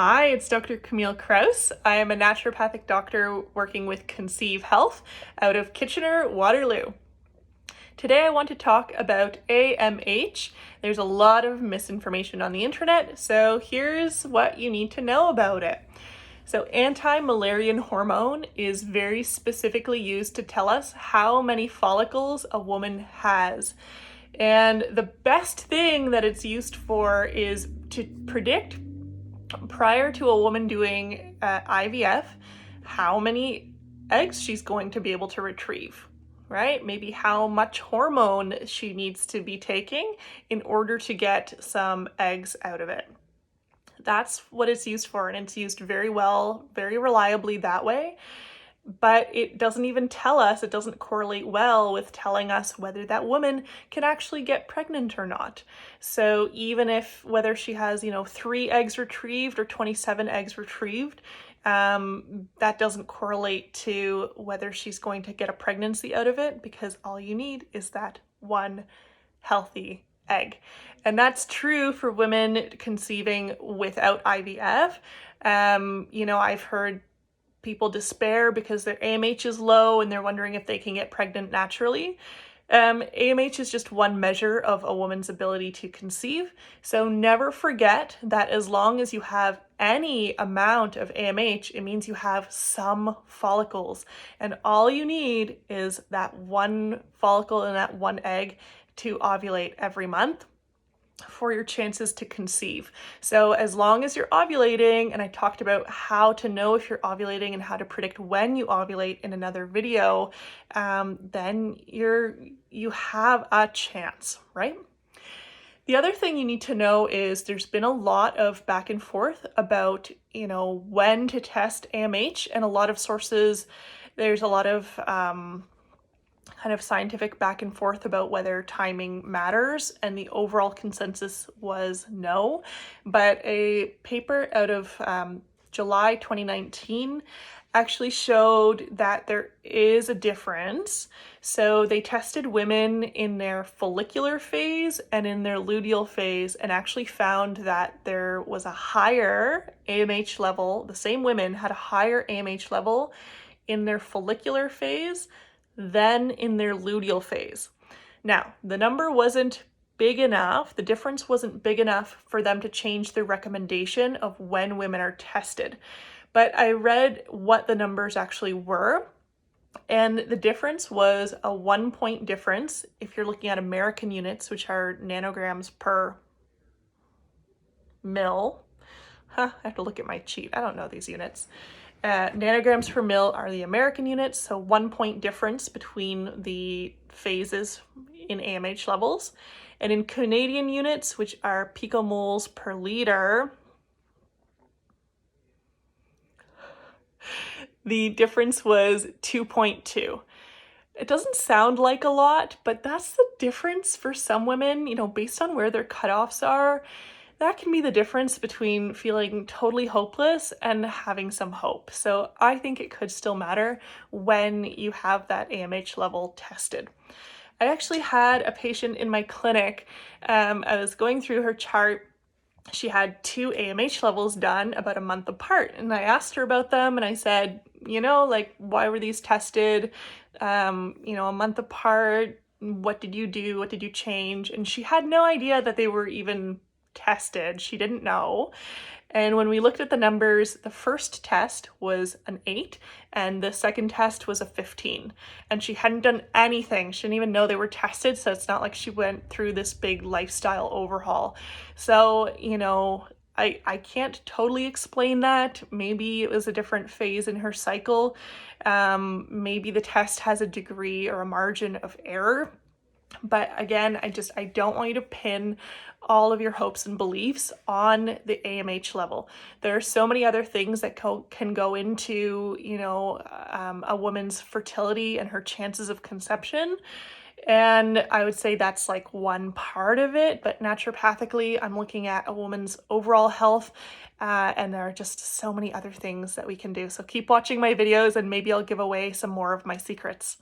Hi, it's Dr. Camille Kraus. I am a naturopathic doctor working with Conceive Health out of Kitchener-Waterloo. Today I want to talk about AMH. There's a lot of misinformation on the internet, so here's what you need to know about it. So anti-Müllerian hormone is very specifically used to tell us how many follicles a woman has. And the best thing that it's used for is to predict, prior to a woman doing IVF, how many eggs she's going to be able to retrieve, right? Maybe how much hormone she needs to be taking in order to get some eggs out of it. That's what it's used for, and it's used very well, very reliably that way. But it doesn't even tell us, it doesn't correlate well with telling us whether that woman can actually get pregnant or not. So even if, whether she has, 3 eggs retrieved or 27 eggs retrieved, that doesn't correlate to whether she's going to get a pregnancy out of it, because all you need is that one healthy egg. And that's true for women conceiving without IVF. I've heard people despair because their AMH is low and they're wondering if they can get pregnant naturally. AMH is just one measure of a woman's ability to conceive. So never forget that as long as you have any amount of AMH, it means you have some follicles. And all you need is that one follicle and that one egg to ovulate every month for your chances to conceive. So as long as you're ovulating, and I talked about how to know if you're ovulating and how to predict when you ovulate in another video, then you have a chance, right? The other thing you need to know is there's been a lot of back and forth about, when to test AMH, and a lot of sources, there's a lot of kind of scientific back and forth about whether timing matters, and the overall consensus was no. But a paper out of July 2019 actually showed that there is a difference. So they tested women in their follicular phase and in their luteal phase, and actually found that there was a higher AMH level. The same women had a higher AMH level in their follicular phase than in their luteal phase. Now, the number wasn't big enough, the difference wasn't big enough for them to change their recommendation of when women are tested. But I read what the numbers actually were, and the difference was a 1-point difference if you're looking at American units, which are nanograms per mil. I have to look at my cheat. I don't know these units. Nanograms per mil are the American units, so 1-point difference between the phases in AMH levels. And in Canadian units, which are picomoles per liter, the difference was 2.2. It doesn't sound like a lot, but that's the difference for some women, based on where their cutoffs are. That can be the difference between feeling totally hopeless and having some hope. So I think it could still matter when you have that AMH level tested. I actually had a patient in my clinic. I was going through her chart. She had 2 AMH levels done about a month apart. And I asked her about them, and I said, why were these tested, a month apart? What did you do? What did you change? And she had no idea that they were even tested. She didn't know. And when we looked at the numbers, the first test was an 8 and the second test was a 15. And she hadn't done anything. She didn't even know they were tested. So it's not like she went through this big lifestyle overhaul. So, I can't totally explain that. Maybe it was a different phase in her cycle. Maybe the test has a degree or a margin of error. But again, I don't want you to pin all of your hopes and beliefs on the AMH level. There are so many other things that can go into, a woman's fertility and her chances of conception. And I would say that's like one part of it, but naturopathically, I'm looking at a woman's overall health, and there are just so many other things that we can do. So keep watching my videos, and maybe I'll give away some more of my secrets.